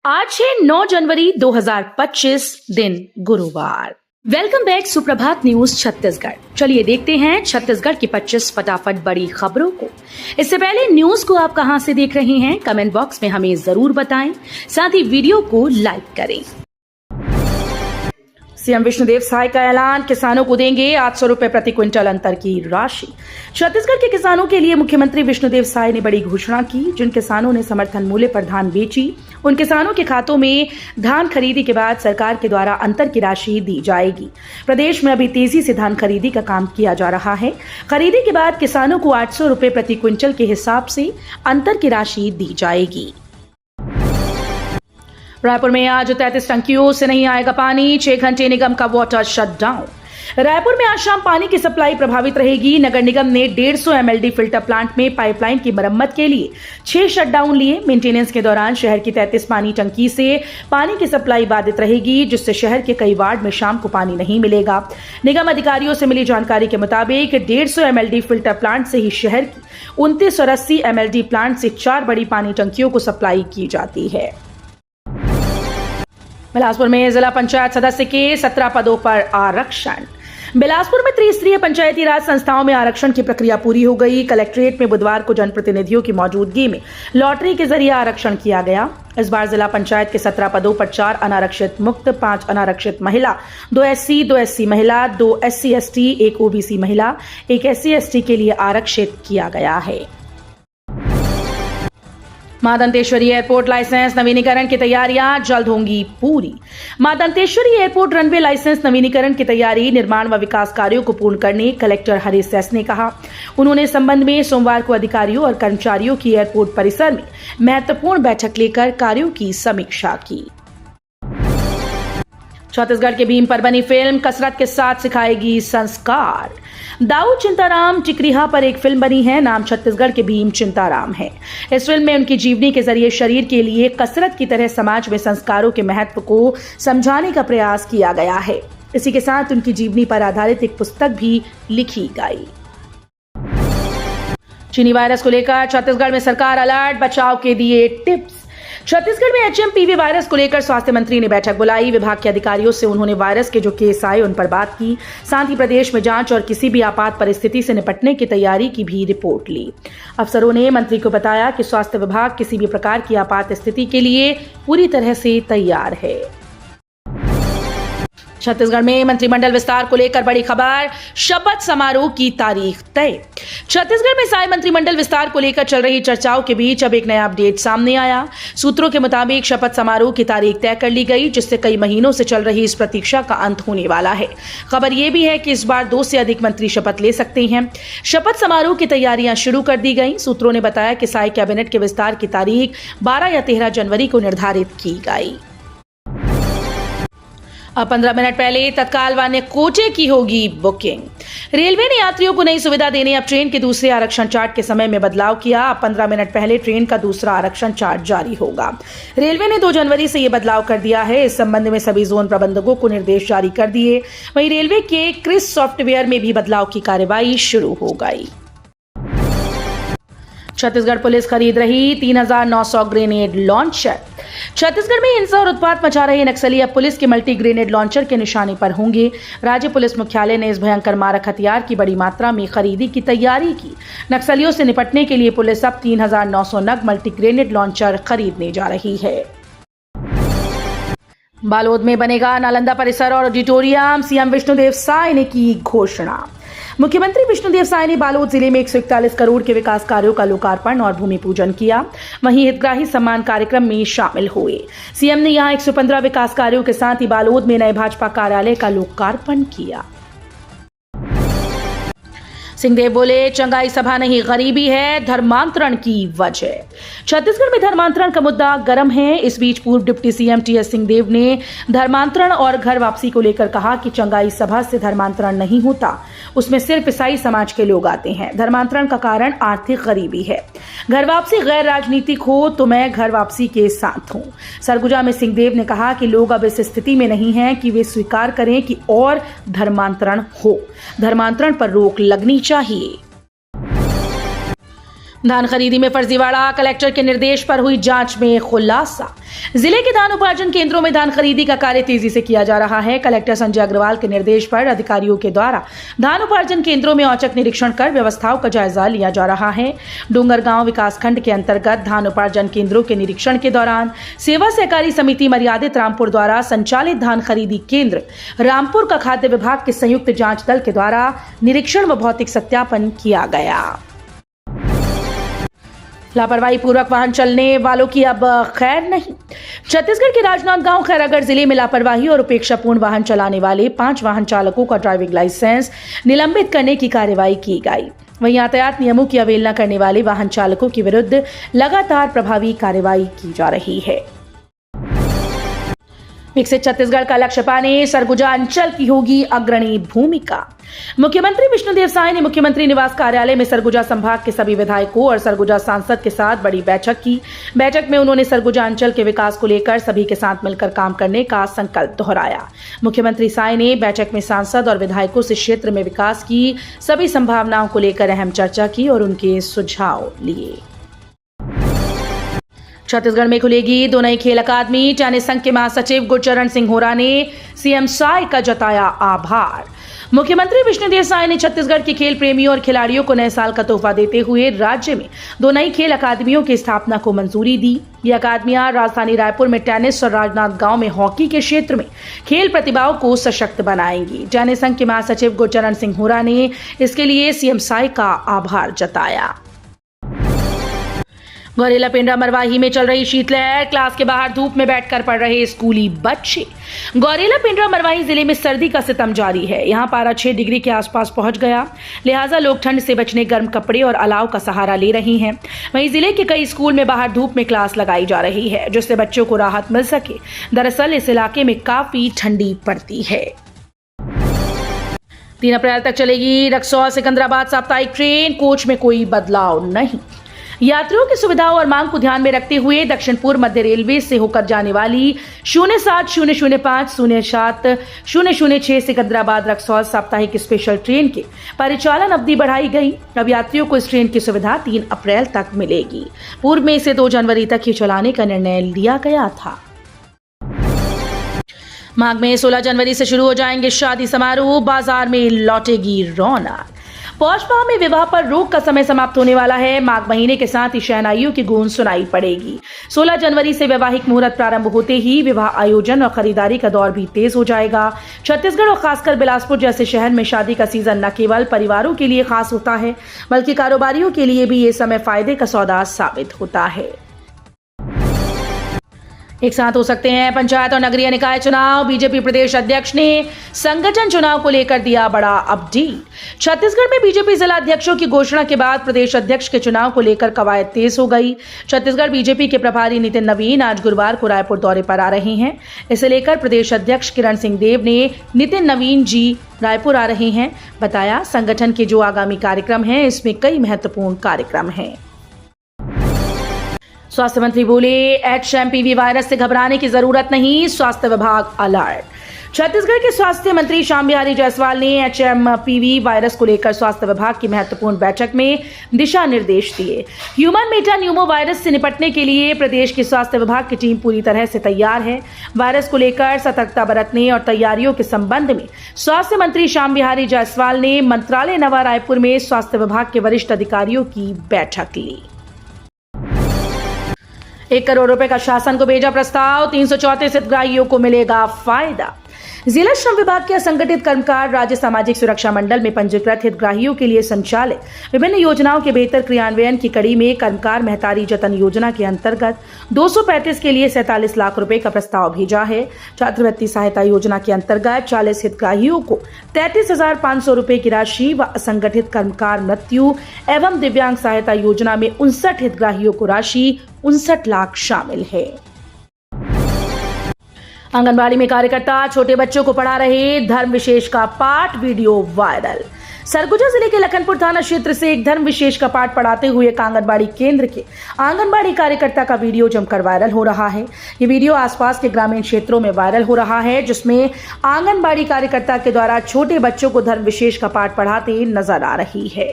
आज है 9 जनवरी 2025 दिन गुरुवार। वेलकम बैक सुप्रभात न्यूज छत्तीसगढ़। चलिए देखते हैं छत्तीसगढ़ की 25 फटाफट बड़ी खबरों को। इससे पहले न्यूज को आप कहां से देख रहे हैं कमेंट बॉक्स में हमें जरूर बताएं, साथ ही वीडियो को लाइक करें। सीएम विष्णुदेव साय का ऐलान, किसानों को देंगे 800 रुपए प्रति क्विंटल अंतर की राशि। छत्तीसगढ़ के किसानों के लिए मुख्यमंत्री विष्णुदेव साय ने बड़ी घोषणा की। जिन किसानों ने समर्थन मूल्य पर धान बेची, उन किसानों के खातों में धान खरीदी के बाद सरकार के द्वारा अंतर की राशि दी जाएगी। प्रदेश में अभी तेजी से धान खरीदी का काम किया जा रहा है। खरीदी के बाद किसानों को 800 रुपए प्रति क्विंटल के हिसाब से अंतर की राशि दी जाएगी। रायपुर में आज 33 टंकियों से नहीं आएगा पानी, 6 घंटे निगम का वाटर शटडाउन। रायपुर में आज शाम पानी की सप्लाई प्रभावित रहेगी। नगर निगम ने 150 MLD फिल्टर प्लांट में पाइपलाइन की मरम्मत के लिए 6 शटडाउन लिए। मेंटेनेंस के दौरान शहर की 33 पानी टंकी से पानी की सप्लाई बाधित रहेगी, जिससे शहर के कई वार्ड में शाम को पानी नहीं मिलेगा। निगम अधिकारियों से मिली जानकारी के मुताबिक 150 MLD फिल्टर प्लांट से ही शहर की 29 और 80 MLD प्लांट से 4 बड़ी पानी टंकियों को सप्लाई की जाती है। बिलासपुर में जिला पंचायत सदस्य के 17 पदों पर आरक्षण। बिलासपुर में त्रिस्तरीय पंचायती राज संस्थाओं में आरक्षण की प्रक्रिया पूरी हो गई। कलेक्ट्रेट में बुधवार को जनप्रतिनिधियों की मौजूदगी में लॉटरी के जरिए आरक्षण किया गया। इस बार जिला पंचायत के 17 पदों पर 4 अनारक्षित मुक्त, 5 अनारक्षित महिला, 2 SC, 2 SC महिला, 2 SC ST, 1 OBC महिला, 1 SC ST के लिए आरक्षित किया गया है। मां दंतेश्वरी एयरपोर्ट लाइसेंस नवीनीकरण की तैयारियां जल्द होंगी पूरी। मां दंतेश्वरी एयरपोर्ट रनवे लाइसेंस नवीनीकरण की तैयारी, निर्माण व विकास कार्यों को पूर्ण करने कलेक्टर हरीश एस ने कहा। उन्होंने इस संबंध में सोमवार को अधिकारियों और कर्मचारियों की एयरपोर्ट परिसर में महत्वपूर्ण बैठक लेकर कार्यों की समीक्षा की। छत्तीसगढ़ के भीम पर बनी फिल्म कसरत के साथ सिखाएगी संस्कार। दाऊ चिंताराम टिकरिहा पर एक फिल्म बनी है। नाम छत्तीसगढ़ के भीम चिंताराम है। इस फिल्म में उनकी जीवनी के जरिए शरीर के लिए कसरत की तरह समाज में संस्कारों के महत्व को समझाने का प्रयास किया गया है। इसी के साथ उनकी जीवनी पर आधारित एक पुस्तक भी लिखी गई। चीनी वायरस को लेकर छत्तीसगढ़ में सरकार अलर्ट, बचाव के दिए टिप्स। छत्तीसगढ़ में HMPV वायरस को लेकर स्वास्थ्य मंत्री ने बैठक बुलाई। विभाग के अधिकारियों से उन्होंने वायरस के जो केस आए उन पर बात की। साथ ही प्रदेश में जांच और किसी भी आपात परिस्थिति से निपटने की तैयारी की भी रिपोर्ट ली। अफसरों ने मंत्री को बताया कि स्वास्थ्य विभाग किसी भी प्रकार की आपात स्थिति के लिए पूरी तरह से तैयार है। छत्तीसगढ़ में मंत्रिमंडल विस्तार को लेकर बड़ी खबर, शपथ समारोह की तारीख तय। छत्तीसगढ़ में साय मंत्रिमंडल विस्तार को लेकर चल रही चर्चाओं के बीच अब एक नया अपडेट सामने आया। सूत्रों के मुताबिक शपथ समारोह की तारीख तय कर ली गई, जिससे कई महीनों से चल रही इस प्रतीक्षा का अंत होने वाला है। खबर यह भी है कि इस बार 2 से अधिक मंत्री शपथ ले सकते हैं। शपथ समारोह की तैयारियां शुरू कर दी गई। सूत्रों ने बताया कि साय कैबिनेट के विस्तार की तारीख 12 या 13 जनवरी को निर्धारित की गई। अब 15 मिनट पहले तत्काल वाहन कोटे की होगी बुकिंग। रेलवे ने यात्रियों को नई सुविधा देने अब ट्रेन के दूसरे आरक्षण चार्ट के समय में बदलाव किया। अब 15 मिनट पहले ट्रेन का दूसरा आरक्षण चार्ट जारी होगा। रेलवे ने 2 जनवरी से यह बदलाव कर दिया है। इस संबंध में सभी जोन प्रबंधकों को निर्देश जारी कर दिए। वहीं रेलवे के क्रिस सॉफ्टवेयर में भी बदलाव की कार्रवाई शुरू हो गई। छत्तीसगढ़ पुलिस खरीद रही 3900 ग्रेनेड लॉन्चर। छत्तीसगढ़ में हिंसा और उत्पात मचा रहे नक्सली अब पुलिस के मल्टी ग्रेनेड लॉन्चर के निशाने पर होंगे। राज्य पुलिस मुख्यालय ने इस भयंकर मारक हथियार की बड़ी मात्रा में खरीदी की तैयारी की। नक्सलियों से निपटने के लिए पुलिस अब 3900 नग मल्टी ग्रेनेड लॉन्चर खरीदने जा रही है। बालोद में बनेगा नालंदा परिसर और ऑडिटोरियम, सीएम विष्णुदेव साय ने की घोषणा। मुख्यमंत्री विष्णुदेव साय ने बालोद जिले में 141 करोड़ के विकास कार्यों का लोकार्पण और भूमि पूजन किया। वहीं हितग्राही सम्मान कार्यक्रम में शामिल हुए। सीएम ने यहां 115 विकास कार्यों के साथ ही बालोद में नए भाजपा कार्यालय का लोकार्पण किया। सिंहदेव बोले, चंगाई सभा नहीं गरीबी है धर्मांतरण की वजह। छत्तीसगढ़ में धर्मांतरण का मुद्दा गर्म है। इस बीच पूर्व डिप्टी सीएम TS सिंहदेव ने धर्मांतरण और घर वापसी को लेकर कहा कि चंगाई सभा से धर्मांतरण नहीं होता, उसमें सिर्फ ईसाई समाज के लोग आते हैं। धर्मांतरण का कारण आर्थिक गरीबी है। घर वापसी गैर राजनीतिक हो तो मैं घर वापसी के साथ हूं। सरगुजा में सिंहदेव ने कहा कि लोग अब इस स्थिति में नहीं हैं कि वे स्वीकार करें कि और धर्मांतरण हो। धर्मांतरण पर रोक लगनी चाहिए। धान खरीदी में फर्जीवाड़ा, कलेक्टर के निर्देश पर हुई जांच में खुलासा। जिले के धान उपार्जन केंद्रों में धान खरीदी का कार्य तेजी से किया जा रहा है। कलेक्टर संजय अग्रवाल के निर्देश पर अधिकारियों के द्वारा धान उपार्जन केंद्रों में औचक निरीक्षण कर व्यवस्थाओं का जायजा लिया जा रहा है। डूंगरगांव विकासखंड के अंतर्गत धान उपार्जन केंद्रों के निरीक्षण के दौरान सेवा सहकारी समिति मर्यादित रामपुर द्वारा संचालित धान खरीदी केंद्र रामपुर का खाद्य विभाग के संयुक्त जांच दल के द्वारा निरीक्षण व भौतिक सत्यापन किया गया। लापरवाही पूर्वक वाहन चलने वालों की अब खैर नहीं। छत्तीसगढ़ के राजनांदगांव खैरागढ़ जिले में लापरवाही और उपेक्षापूर्ण वाहन चलाने वाले 5 वाहन चालकों का ड्राइविंग लाइसेंस निलंबित करने की कार्यवाही की गई। वहीं यातायात नियमों की अवहेलना करने वाले वाहन चालकों के विरुद्ध लगातार प्रभावी कार्यवाही की जा रही है। विकसित छत्तीसगढ़ का लक्ष्य पाने सरगुजा अंचल की होगी अग्रणी भूमिका। मुख्यमंत्री विष्णुदेव साय ने मुख्यमंत्री निवास कार्यालय में सरगुजा संभाग के सभी विधायकों और सरगुजा सांसद के साथ बड़ी बैठक की। बैठक में उन्होंने सरगुजा अंचल के विकास को लेकर सभी के साथ मिलकर काम करने का संकल्प दोहराया। मुख्यमंत्री साय ने बैठक में सांसद और विधायकों से क्षेत्र में विकास की सभी संभावनाओं को लेकर अहम चर्चा की और उनके सुझाव लिए। छत्तीसगढ़ में खुलेगी 2 नई खेल अकादमी। टेनिस संघ के महासचिव गुरचरण सिंह होरा ने सीएम साय का जताया आभार। मुख्यमंत्री विष्णुदेव साय ने छत्तीसगढ़ के खेल प्रेमियों और खिलाड़ियों को नए साल का तोहफा देते हुए राज्य में 2 नई खेल अकादमियों की स्थापना को मंजूरी दी। ये अकादमियां राजधानी रायपुर में टेनिस और राजनांदगांव में हॉकी के क्षेत्र में खेल प्रतिभाओं को सशक्त बनाएंगी। टेनिस संघ के महासचिव गुरचरण सिंह होरा ने इसके लिए सीएम साय का आभार जताया। गौरेला पेंड्रा मरवाही में चल रही शीतलहर, क्लास के बाहर धूप में बैठकर पढ़ रहे स्कूली बच्चे। गौरेला पेंड्रा मरवाही जिले में सर्दी का सितम जारी है। यहाँ पारा 6 डिग्री के आसपास पहुंच गया, लिहाजा लोग ठंड से बचने गर्म कपड़े और अलाव का सहारा ले रहे हैं। वहीं जिले के कई स्कूल में बाहर धूप में क्लास लगाई जा रही है, जिससे बच्चों को राहत मिल सके। दरअसल इस इलाके में काफी ठंडी पड़ती है। 3 अप्रैल तक चलेगी रक्सौल सिकंदराबाद साप्ताहिक ट्रेन, कोच में कोई बदलाव नहीं। यात्रियों की सुविधाओं और मांग को ध्यान में रखते हुए दक्षिण पूर्व मध्य रेलवे से होकर जाने वाली 07005 07006 सिकंदराबाद रक्सौल साप्ताहिक स्पेशल ट्रेन के परिचालन अवधि बढ़ाई गई। अब यात्रियों को इस ट्रेन की सुविधा 3 अप्रैल तक मिलेगी। पूर्व में इसे 2 जनवरी तक ही चलाने का निर्णय लिया गया था। माघ में 16 जनवरी से शुरू हो जाएंगे शादी समारोह, बाजार में लौटेगी रौनक। पौष माह में विवाह पर रोक का समय समाप्त होने वाला है। माघ महीने के साथ ही शहनाइयों की गूंज सुनाई पड़ेगी। 16 जनवरी से वैवाहिक मुहूर्त प्रारंभ होते ही विवाह आयोजन और खरीदारी का दौर भी तेज हो जाएगा। छत्तीसगढ़ और खासकर बिलासपुर जैसे शहर में शादी का सीजन न केवल परिवारों के लिए खास होता है, बल्कि कारोबारियों के लिए भी ये समय फायदे का सौदा साबित होता है। एक साथ हो सकते हैं पंचायत और नगरीय निकाय चुनाव। बीजेपी प्रदेश अध्यक्ष ने संगठन चुनाव को लेकर दिया बड़ा अपडेट। छत्तीसगढ़ में बीजेपी जिला अध्यक्षों की घोषणा के बाद प्रदेश अध्यक्ष के चुनाव को लेकर कवायद तेज हो गई। छत्तीसगढ़ बीजेपी के प्रभारी नितिन नवीन आज गुरुवार को रायपुर दौरे पर आ रहे हैं। इसे लेकर प्रदेश अध्यक्ष किरण सिंह देव ने नितिन नवीन जी रायपुर आ रहे हैं। बताया, संगठन के जो आगामी कार्यक्रम हैं इसमें कई महत्वपूर्ण कार्यक्रम हैं। स्वास्थ्य मंत्री बोले, HMPV वायरस से घबराने की जरूरत नहीं, स्वास्थ्य विभाग अलर्ट। छत्तीसगढ़ के स्वास्थ्य मंत्री श्याम बिहारी जायसवाल ने HMPV वायरस को लेकर स्वास्थ्य विभाग की महत्वपूर्ण बैठक में दिशा निर्देश दिए। ह्यूमन मेटा न्यूमो वायरस से निपटने के लिए प्रदेश की स्वास्थ्य विभाग की टीम पूरी तरह से तैयार है। वायरस को लेकर सतर्कता बरतने और तैयारियों के संबंध में स्वास्थ्य मंत्री श्याम बिहारी जायसवाल ने मंत्रालय नवा रायपुर में स्वास्थ्य विभाग के वरिष्ठ अधिकारियों की बैठक ली। 1 करोड़ रुपए का शासन को भेजा प्रस्ताव, 334 हितग्राहियों को मिलेगा फायदा। जिला श्रम विभाग के असंगठित कर्मकार राज्य सामाजिक सुरक्षा मंडल में पंजीकृत हितग्राहियों के लिए संचालित विभिन्न योजनाओं के बेहतर क्रियान्वयन की कड़ी में कर्मकार महतारी जतन योजना के अंतर्गत 235 के लिए 47 लाख रुपए का प्रस्ताव भेजा है। छात्रवृत्ति सहायता योजना के अंतर्गत 40 हितग्राहियों को 33,500 रुपए की राशि व असंगठित कर्मकार मृत्यु एवं दिव्यांग सहायता योजना में 59 हितग्राहियों को राशि 59 लाख शामिल है। आंगनबाड़ी में कार्यकर्ता छोटे बच्चों को पढ़ा रहे धर्म विशेष का पाठ, वीडियो वायरल। सरगुजा जिले के लखनपुर थाना क्षेत्र से एक धर्म विशेष का पाठ पढ़ाते हुए एक आंगनबाड़ी केंद्र के आंगनबाड़ी कार्यकर्ता का वीडियो जमकर वायरल हो रहा है। ये वीडियो आसपास के ग्रामीण क्षेत्रों में वायरल हो रहा है, जिसमें आंगनबाड़ी कार्यकर्ता के द्वारा छोटे बच्चों को धर्म विशेष का पाठ पढ़ाते नजर आ रही है।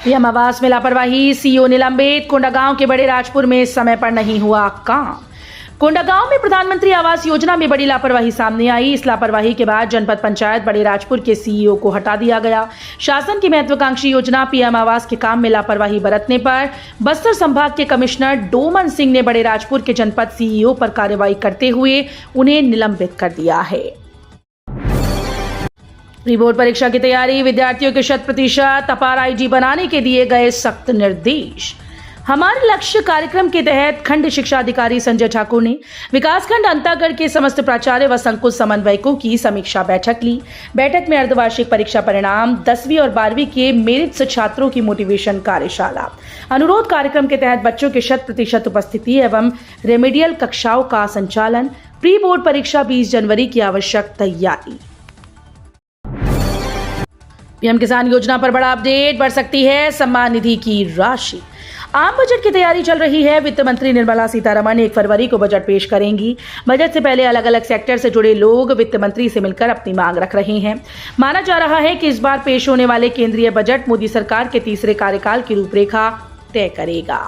पीएम आवास में लापरवाही, सीईओ निलंबित। कोंडागांव के बड़े राजपुर में समय पर नहीं हुआ काम। कोंडागांव में प्रधानमंत्री आवास योजना में बड़ी लापरवाही सामने आई। इस लापरवाही के बाद जनपद पंचायत बड़े राजपुर के सीईओ को हटा दिया गया। शासन की महत्वाकांक्षी योजना पीएम आवास के काम में लापरवाही बरतने पर बस्तर संभाग के कमिश्नर डोमन सिंह ने बड़े राजपुर के जनपद सीईओ पर कार्रवाई करते हुए उन्हें निलंबित कर दिया है। प्री बोर्ड परीक्षा की तैयारी, विद्यार्थियों के 100% अपार आईडी बनाने के दिए गए सख्त निर्देश। हमारे लक्ष्य कार्यक्रम के तहत खंड शिक्षा अधिकारी संजय ठाकुर ने विकासखंड अंतागढ़ के समस्त प्राचार्य व संकुल समन्वयकों की समीक्षा बैठक ली। बैठक में अर्धवार्षिक परीक्षा परिणाम, 10वीं और 12वीं के मेरिट से छात्रों की मोटिवेशन कार्यशाला, अनुरोध कार्यक्रम के तहत बच्चों के 100% उपस्थिति एवं रेमेडियल कक्षाओं का संचालन, प्री बोर्ड परीक्षा 20 जनवरी की आवश्यक तैयारी। पीएम किसान योजना पर बड़ा अपडेट, बढ़ सकती है सम्मान निधि की राशि। आम बजट की तैयारी चल रही है। वित्त मंत्री निर्मला सीतारमण 1 फरवरी को बजट पेश करेंगी। बजट से पहले अलग अलग सेक्टर से जुड़े लोग वित्त मंत्री से मिलकर अपनी मांग रख रहे हैं। माना जा रहा है कि इस बार पेश होने वाले केंद्रीय बजट मोदी सरकार के तीसरे कार्यकाल की रूपरेखा तय करेगा।